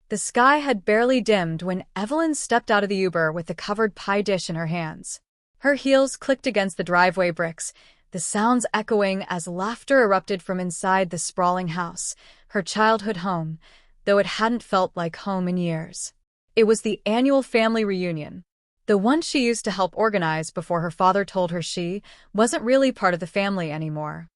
The sky had barely dimmed when Evelyn stepped out of the Uber with the covered pie dish in her hands. Her heels clicked against the driveway bricks, the sounds echoing as laughter erupted from inside the sprawling house, her childhood home, though it hadn't felt like home in years. It was the annual family reunion, the one she used to help organize before her father told her she wasn't really part of the family anymore.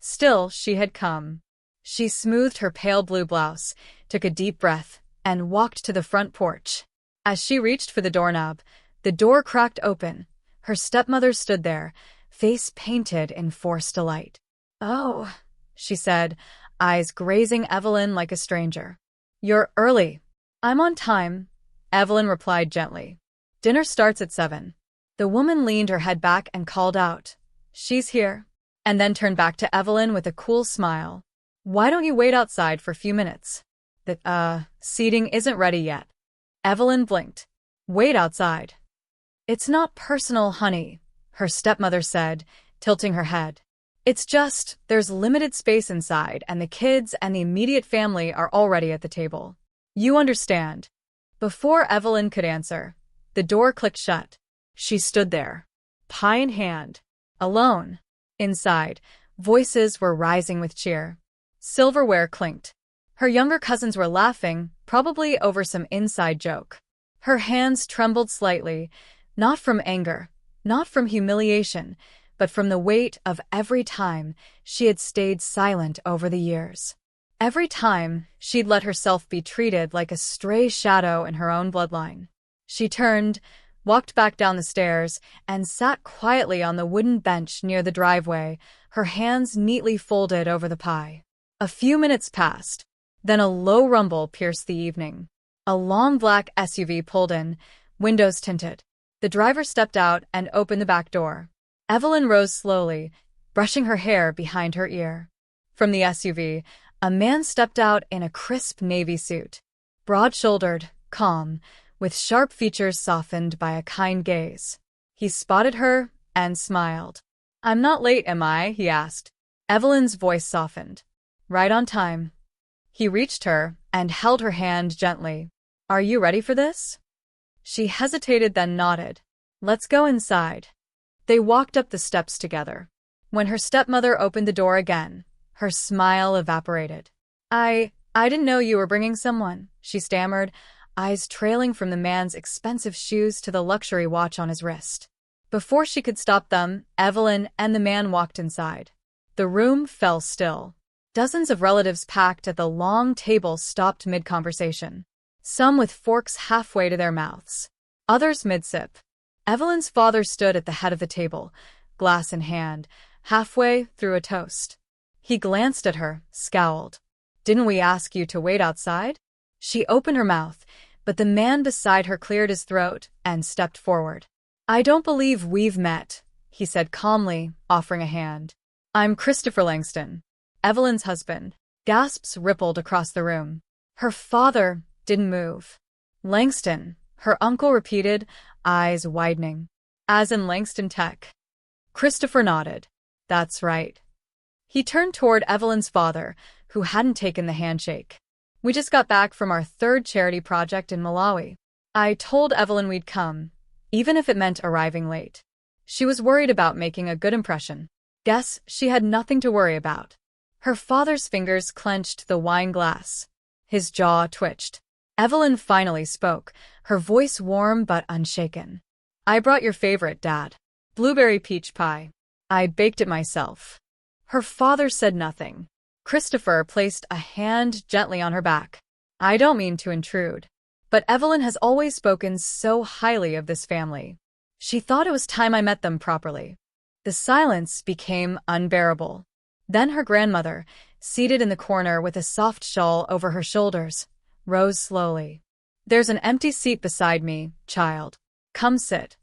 Still, she had come. She smoothed her pale blue blouse, took a deep breath, and walked to the front porch. As she reached for the doorknob, the door cracked open. Her stepmother stood there, face painted in forced delight. "Oh," she said, eyes grazing Evelyn like a stranger. "You're early." "I'm on time," Evelyn replied gently. "Dinner starts at 7. The woman leaned her head back and called out, "She's here," and then turned back to Evelyn with a cool smile. "Why don't you wait outside for a few minutes? The seating isn't ready yet." Evelyn blinked. "Wait outside." "It's not personal, honey," her stepmother said, tilting her head. "It's just, there's limited space inside, and the kids and the immediate family are already at the table. You understand." Before Evelyn could answer, the door clicked shut. She stood there, pie in hand, alone. Inside, voices were rising with cheer. Silverware clinked. Her younger cousins were laughing, probably over some inside joke. Her hands trembled slightly, not from anger, not from humiliation, but from the weight of every time she had stayed silent over the years. Every time she'd let herself be treated like a stray shadow in her own bloodline. She turned, walked back down the stairs, and sat quietly on the wooden bench near the driveway, her hands neatly folded over the pie. A few minutes passed. Then a low rumble pierced the evening. A long black SUV pulled in, windows tinted. The driver stepped out and opened the back door. Evelyn rose slowly, brushing her hair behind her ear. From the SUV, a man stepped out in a crisp navy suit. Broad-shouldered, calm, with sharp features softened by a kind gaze. He spotted her and smiled. "I'm not late, am I?" he asked. Evelyn's voice softened. "Right on time." He reached her and held her hand gently. "Are you ready for this?" She hesitated, then nodded. "Let's go inside." They walked up the steps together. When her stepmother opened the door again, her smile evaporated. I didn't know you were bringing someone," she stammered, eyes trailing from the man's expensive shoes to the luxury watch on his wrist. Before she could stop them, Evelyn and the man walked inside. The room fell still. Dozens of relatives packed at the long table stopped mid-conversation. Some with forks halfway to their mouths, others mid-sip. Evelyn's father stood at the head of the table, glass in hand, halfway through a toast. He glanced at her, scowled. "Didn't we ask you to wait outside?" She opened her mouth, but the man beside her cleared his throat and stepped forward. "I don't believe we've met," he said calmly, offering a hand. "I'm Christopher Langston, Evelyn's husband." Gasps rippled across the room. Her father didn't move. "Langston," her uncle repeated, eyes widening. "As in Langston Tech?" Christopher nodded. "That's right." He turned toward Evelyn's father, who hadn't taken the handshake. "We just got back from our 3rd charity project in Malawi. I told Evelyn we'd come, even if it meant arriving late. She was worried about making a good impression. Guess she had nothing to worry about." Her father's fingers clenched the wine glass. His jaw twitched. Evelyn finally spoke, her voice warm but unshaken. "I brought your favorite, Dad. Blueberry peach pie. I baked it myself." Her father said nothing. Christopher placed a hand gently on her back. "I don't mean to intrude, but Evelyn has always spoken so highly of this family. She thought it was time I met them properly." The silence became unbearable. Then her grandmother, seated in the corner with a soft shawl over her shoulders, rose slowly. "There's an empty seat beside me, child. Come sit."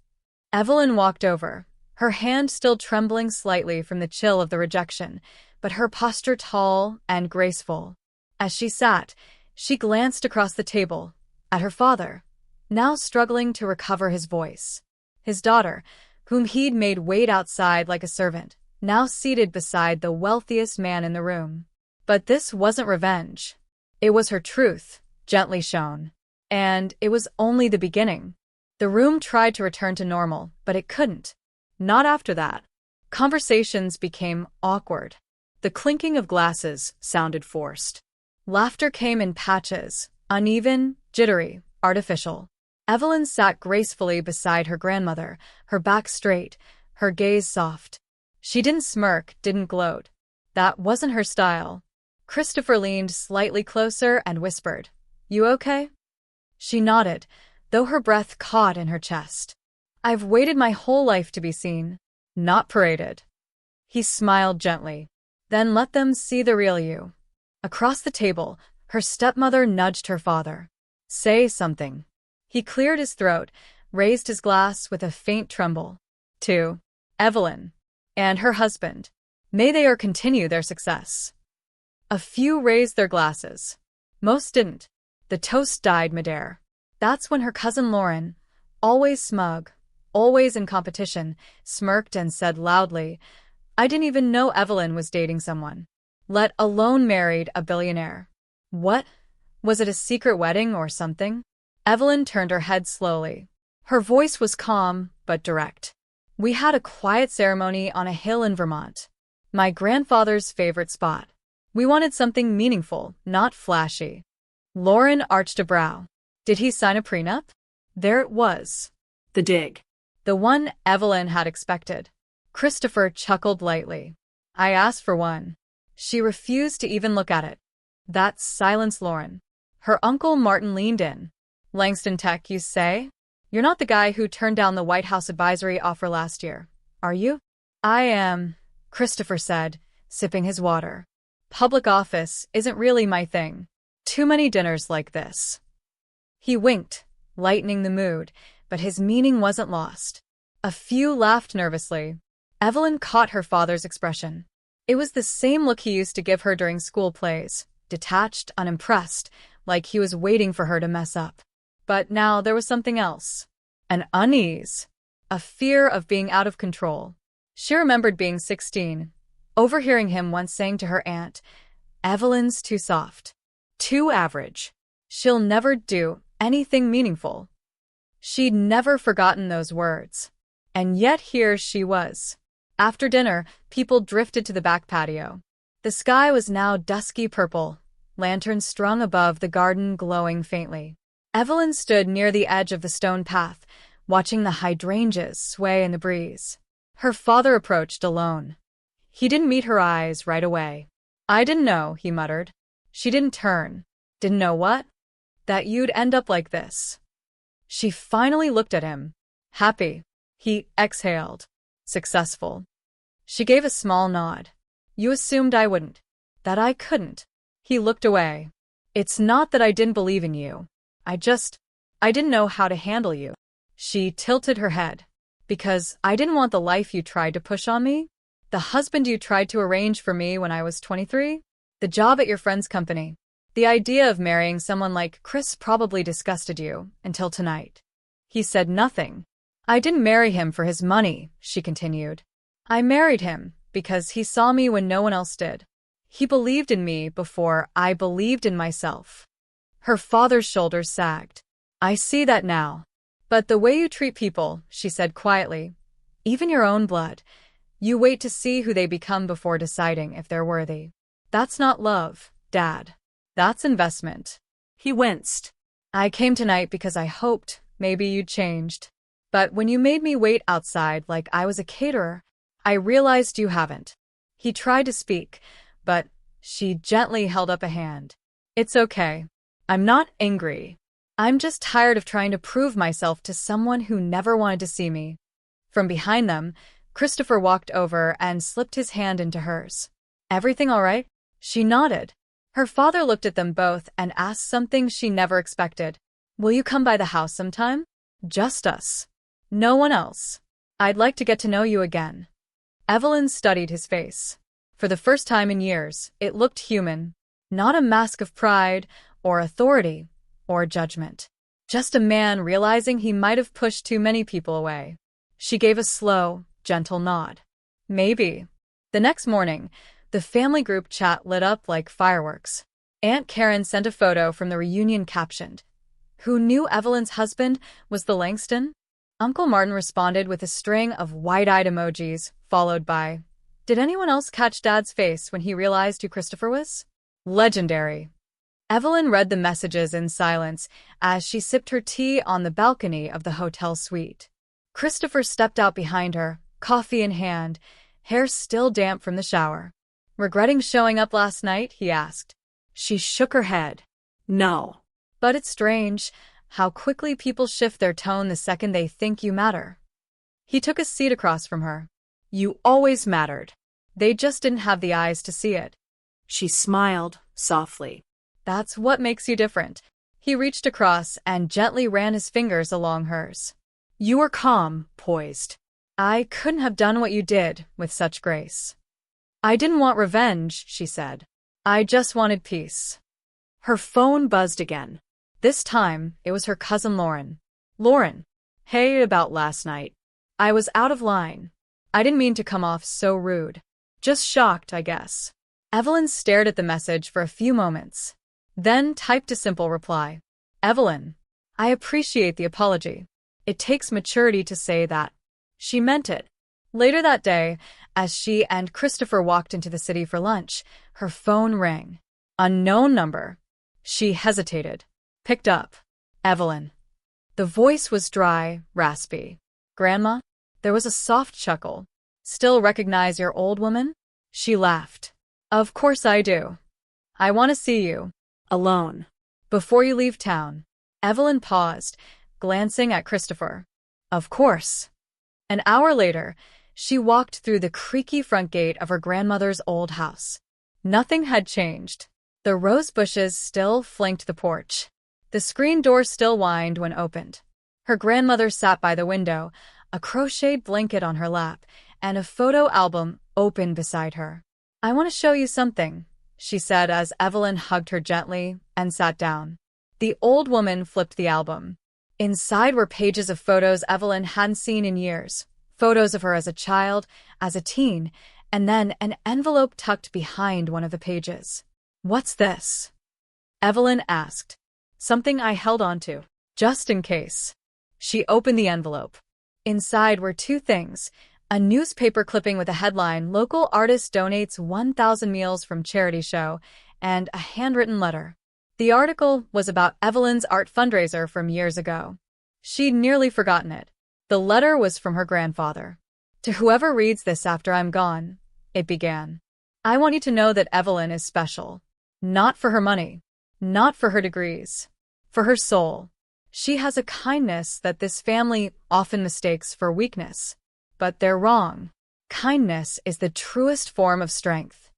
Evelyn walked over, her hand still trembling slightly from the chill of the rejection, but her posture tall and graceful. As she sat, she glanced across the table, at her father, now struggling to recover his voice. His daughter, whom he'd made wait outside like a servant, now seated beside the wealthiest man in the room. But this wasn't revenge. It was her truth, gently shone. And it was only the beginning. The room tried to return to normal, but it couldn't. Not after that. Conversations became awkward. The clinking of glasses sounded forced. Laughter came in patches, uneven, jittery, artificial. Evelyn sat gracefully beside her grandmother, her back straight, her gaze soft. She didn't smirk, didn't gloat. That wasn't her style. Christopher leaned slightly closer and whispered, "You okay?" She nodded, though her breath caught in her chest. "I've waited my whole life to be seen, not paraded." He smiled gently. "Then let them see the real you." Across the table, her stepmother nudged her father. "Say something." He cleared his throat, raised his glass with a faint tremble. "To Evelyn and her husband. May they continue their success." A few raised their glasses. Most didn't. The toast died midair. That's when her cousin Lauren, always smug, always in competition, smirked and said loudly, "I didn't even know Evelyn was dating someone, let alone married a billionaire." What? Was it a secret wedding or something? Evelyn turned her head slowly. Her voice was calm, but direct. "We had a quiet ceremony on a hill in Vermont. My grandfather's favorite spot. We wanted something meaningful, not flashy." Lauren arched a brow. Did he sign a prenup? There it was. The dig. The one Evelyn had expected. Christopher chuckled lightly. "I asked for one." She refused to even look at it. That silenced Lauren. Her uncle Martin leaned in. "Langston Tech, you say? You're not the guy who turned down the White House advisory offer last year, are you?" "I am," Christopher said, sipping his water. "Public office isn't really my thing. Too many dinners like this." He winked, lightening the mood, but his meaning wasn't lost. A few laughed nervously. Evelyn caught her father's expression. It was the same look he used to give her during school plays, detached, unimpressed, like he was waiting for her to mess up. But now there was something else. An unease. A fear of being out of control. She remembered being 16, overhearing him once saying to her aunt, "Evelyn's too soft. Too average. She'll never do anything meaningful." She'd never forgotten those words. And yet here she was. After dinner, people drifted to the back patio. The sky was now dusky purple, lanterns strung above the garden glowing faintly. Evelyn stood near the edge of the stone path, watching the hydrangeas sway in the breeze. Her father approached alone. He didn't meet her eyes right away. "I didn't know," he muttered. She didn't turn. "Didn't know what?" "That you'd end up like this." She finally looked at him. "Happy." He exhaled. "Successful." She gave a small nod. "You assumed I wouldn't. That I couldn't." He looked away. "It's not that I didn't believe in you. I didn't know how to handle you." She tilted her head. "Because I didn't want the life you tried to push on me? The husband you tried to arrange for me when I was 23? The job at your friend's company? The idea of marrying someone like Chris probably disgusted you, until tonight." He said nothing. "I didn't marry him for his money," she continued. "I married him because he saw me when no one else did. He believed in me before I believed in myself." Her father's shoulders sagged. "I see that now. But the way you treat people," she said quietly, "even your own blood, you wait to see who they become before deciding if they're worthy. That's not love, Dad. That's investment." He winced. "I came tonight because I hoped maybe you'd changed. But when you made me wait outside like I was a caterer, I realized you haven't." He tried to speak, but she gently held up a hand. "It's okay. I'm not angry. I'm just tired of trying to prove myself to someone who never wanted to see me." From behind them, Christopher walked over and slipped his hand into hers. "Everything all right?" She nodded. Her father looked at them both and asked something she never expected. "Will you come by the house sometime? Just us. No one else. I'd like to get to know you again." Evelyn studied his face. For the first time in years, it looked human. Not a mask of pride, or authority, or judgment. Just a man realizing he might have pushed too many people away. She gave a slow, gentle nod. "Maybe." The next morning, the family group chat lit up like fireworks. Aunt Karen sent a photo from the reunion captioned, "Who knew Evelyn's husband was the Langston?" Uncle Martin responded with a string of wide-eyed emojis, followed by, "Did anyone else catch Dad's face when he realized who Christopher was?" Legendary. Evelyn read the messages in silence as she sipped her tea on the balcony of the hotel suite. Christopher stepped out behind her, coffee in hand, hair still damp from the shower. "Regretting showing up last night?" he asked. She shook her head. "No." "But it's strange how quickly people shift their tone the second they think you matter." He took a seat across from her. "You always mattered. They just didn't have the eyes to see it." She smiled softly. "That's what makes you different." He reached across and gently ran his fingers along hers. "You were calm, poised. I couldn't have done what you did with such grace." "I didn't want revenge," she said. "I just wanted peace." Her phone buzzed again. This time, it was her cousin Lauren. "Lauren. Hey, about last night. I was out of line. I didn't mean to come off so rude. Just shocked, I guess." Evelyn stared at the message for a few moments, then typed a simple reply. "Evelyn, I appreciate the apology. It takes maturity to say that." She meant it. Later that day, as she and Christopher walked into the city for lunch, her phone rang. Unknown number. She hesitated. Picked up. "Evelyn." The voice was dry, raspy. "Grandma?" There was a soft chuckle. "Still recognize your old woman?" She laughed. "Of course I do. I want to see you. Alone. Before you leave town." Evelyn paused, glancing at Christopher. "Of course." An hour later, she walked through the creaky front gate of her grandmother's old house. Nothing had changed. The rose bushes still flanked the porch. The screen door still whined when opened. Her grandmother sat by the window, a crocheted blanket on her lap, and a photo album open beside her. "I want to show you something," she said as Evelyn hugged her gently and sat down. The old woman flipped the album. Inside were pages of photos Evelyn hadn't seen in years. Photos of her as a child, as a teen, and then an envelope tucked behind one of the pages. "What's this?" Evelyn asked. "Something I held onto, just in case." She opened the envelope. Inside were two things: a newspaper clipping with a headline, "Local Artist Donates 1,000 Meals from Charity Show," and a handwritten letter. The article was about Evelyn's art fundraiser from years ago. She'd nearly forgotten it. The letter was from her grandfather. "To whoever reads this after I'm gone," it began, "I want you to know that Evelyn is special. Not for her money. Not for her degrees. For her soul. She has a kindness that this family often mistakes for weakness. But they're wrong. Kindness is the truest form of strength."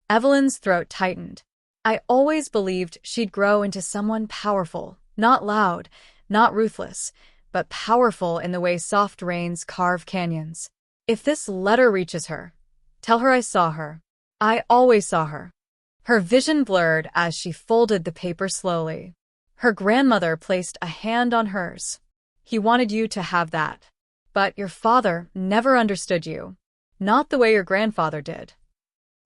Evelyn's throat tightened. "I always believed she'd grow into someone powerful, not loud, not ruthless, but powerful in the way soft rains carve canyons. If this letter reaches her, tell her I saw her. I always saw her." Her vision blurred as she folded the paper slowly. Her grandmother placed a hand on hers. "He wanted you to have that. But your father never understood you. Not the way your grandfather did."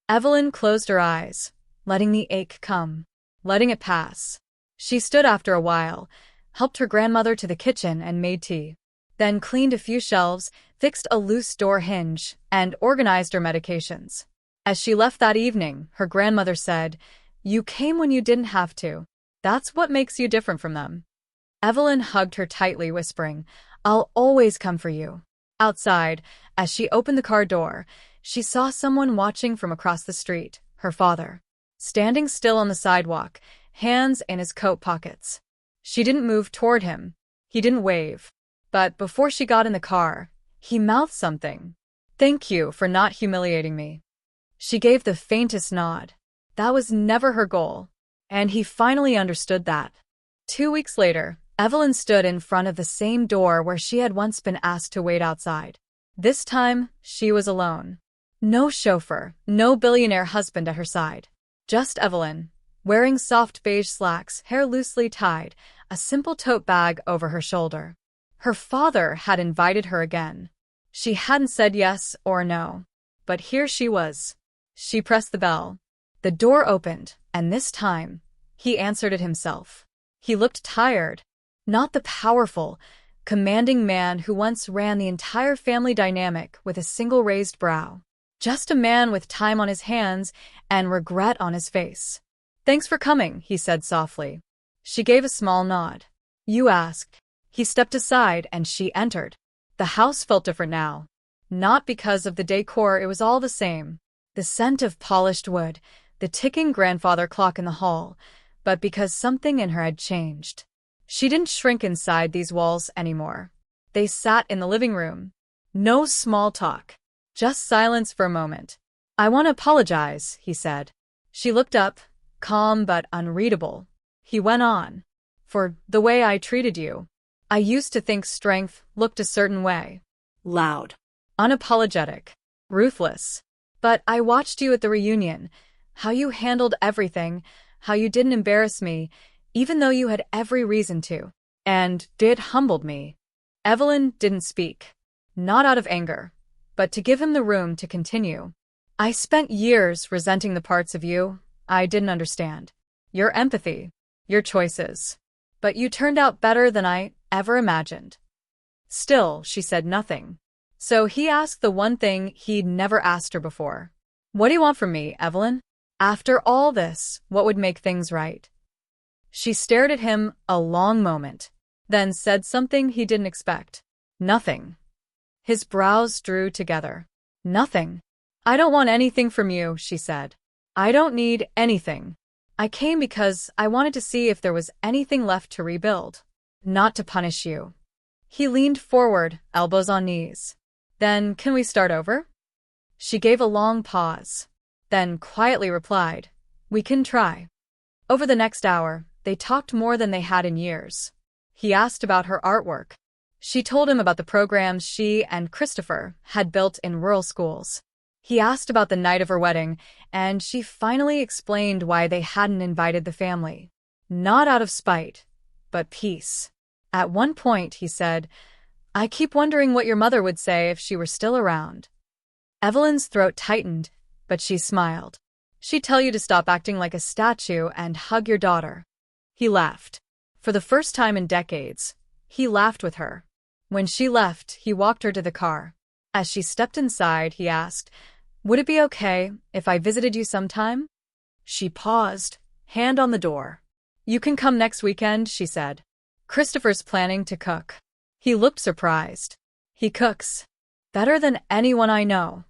Evelyn closed her eyes, letting the ache come, letting it pass. She stood after a while, helped her grandmother to the kitchen and made tea, then cleaned a few shelves, fixed a loose door hinge, and organized her medications. As she left that evening, her grandmother said, "You came when you didn't have to. That's what makes you different from them." Evelyn hugged her tightly, whispering, "I'll always come for you." Outside, as she opened the car door, she saw someone watching from across the street, her father, standing still on the sidewalk, hands in his coat pockets. She didn't move toward him. He didn't wave. But before she got in the car, he mouthed something. "Thank you for not humiliating me." She gave the faintest nod. That was never her goal. And he finally understood that. 2 weeks later, Evelyn stood in front of the same door where she had once been asked to wait outside. This time, she was alone. No chauffeur, no billionaire husband at her side. Just Evelyn, wearing soft beige slacks, hair loosely tied, a simple tote bag over her shoulder. Her father had invited her again. She hadn't said yes or no. But here she was. She pressed the bell. The door opened, and this time, he answered it himself. He looked tired. Not the powerful, commanding man who once ran the entire family dynamic with a single raised brow. Just a man with time on his hands and regret on his face. "Thanks for coming," he said softly. She gave a small nod. "You asked." He stepped aside and she entered. The house felt different now. Not because of the decor, it was all the same. The scent of polished wood, the ticking grandfather clock in the hall, but because something in her had changed. She didn't shrink inside these walls anymore. They sat in the living room. No small talk. Just silence for a moment. "I want to apologize," he said. She looked up, calm but unreadable. He went on. "For the way I treated you. I used to think strength looked a certain way. Loud. Unapologetic. Ruthless. But I watched you at the reunion. How you handled everything, how you didn't embarrass me, even though you had every reason to. And it humbled me." Evelyn didn't speak. Not out of anger, but to give him the room to continue. "I spent years resenting the parts of you I didn't understand. Your empathy, your choices. But you turned out better than I ever imagined." Still, she said nothing. So he asked the one thing he'd never asked her before. "What do you want from me, Evelyn? After all this, what would make things right?" She stared at him a long moment, then said something he didn't expect. "Nothing." His brows drew together. "Nothing. I don't want anything from you," she said. "I don't need anything. I came because I wanted to see if there was anything left to rebuild. Not to punish you." He leaned forward, elbows on knees. "Then can we start over?" She gave a long pause, then quietly replied, "We can try." Over the next hour, they talked more than they had in years. He asked about her artwork. She told him about the programs she and Christopher had built in rural schools. He asked about the night of her wedding, and she finally explained why they hadn't invited the family. Not out of spite, but peace. At one point, he said, "I keep wondering what your mother would say if she were still around." Evelyn's throat tightened, but she smiled. "She'd tell you to stop acting like a statue and hug your daughter." He laughed. For the first time in decades, he laughed with her. When she left, he walked her to the car. As she stepped inside, he asked, "Would it be okay if I visited you sometime?" She paused, hand on the door. "You can come next weekend," she said. "Christopher's planning to cook." He looked surprised. "He cooks better than anyone I know."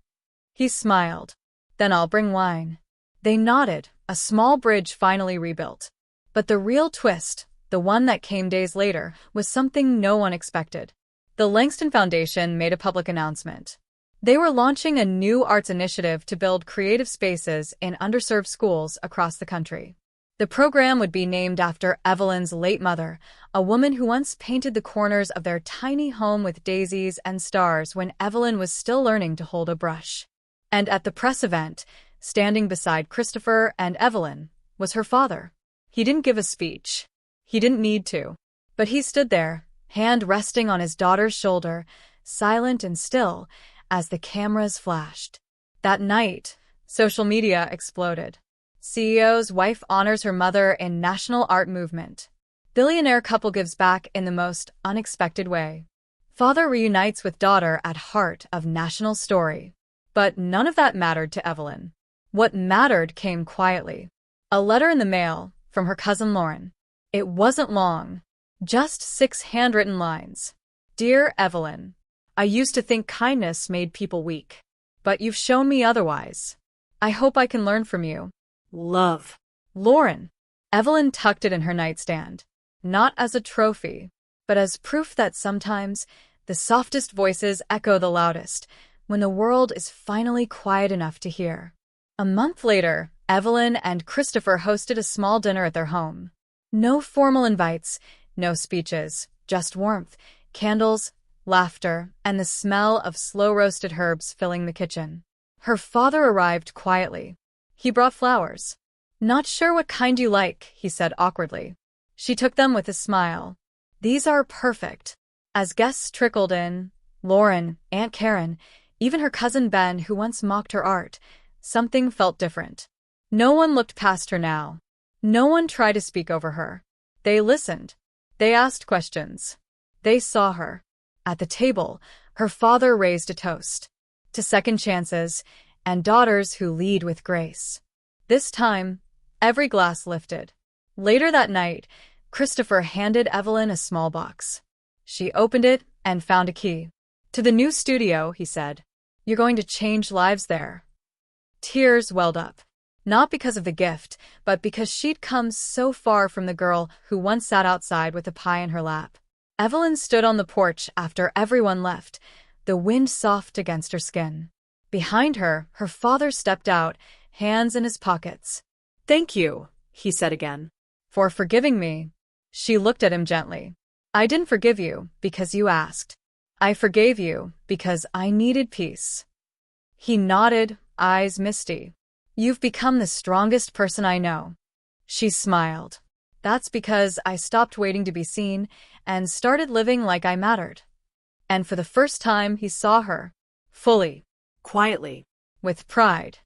He smiled. "Then I'll bring wine." They nodded, a small bridge finally rebuilt. But the real twist, the one that came days later, was something no one expected. The Langston Foundation made a public announcement. They were launching a new arts initiative to build creative spaces in underserved schools across the country. The program would be named after Evelyn's late mother, a woman who once painted the corners of their tiny home with daisies and stars when Evelyn was still learning to hold a brush. And at the press event, standing beside Christopher and Evelyn, was her father. He didn't give a speech. He didn't need to. But he stood there, hand resting on his daughter's shoulder, silent and still, as the cameras flashed. That night, social media exploded. CEO's wife honors her mother in national art movement. Billionaire couple gives back in the most unexpected way. Father reunites with daughter at heart of national story. But none of that mattered to Evelyn. What mattered came quietly. A letter in the mail from her cousin Lauren. It wasn't long. Just 6 handwritten lines. "Dear Evelyn, I used to think kindness made people weak. But you've shown me otherwise. I hope I can learn from you. Love. Lauren." Evelyn tucked it in her nightstand. Not as a trophy, but as proof that sometimes the softest voices echo the loudest when the world is finally quiet enough to hear. A month later, Evelyn and Christopher hosted a small dinner at their home. No formal invites, no speeches, just warmth, candles, laughter, and the smell of slow-roasted herbs filling the kitchen. Her father arrived quietly. He brought flowers. "Not sure what kind you like," he said awkwardly. She took them with a smile. "These are perfect." As guests trickled in, Lauren, Aunt Karen, even her cousin Ben, who once mocked her art, something felt different. No one looked past her now. No one tried to speak over her. They listened. They asked questions. They saw her. At the table, her father raised a toast to second chances and daughters who lead with grace. This time, every glass lifted. Later that night, Christopher handed Evelyn a small box. She opened it and found a key. "To the new studio," he said. "You're going to change lives there." Tears welled up. Not because of the gift, but because she'd come so far from the girl who once sat outside with a pie in her lap. Evelyn stood on the porch after everyone left, the wind soft against her skin. Behind her, her father stepped out, hands in his pockets. "Thank you," he said again, "for forgiving me." She looked at him gently. "I didn't forgive you because you asked. I forgave you because I needed peace." He nodded, eyes misty. "You've become the strongest person I know." She smiled. "That's because I stopped waiting to be seen and started living like I mattered." And for the first time, he saw her. Fully. Quietly. With pride.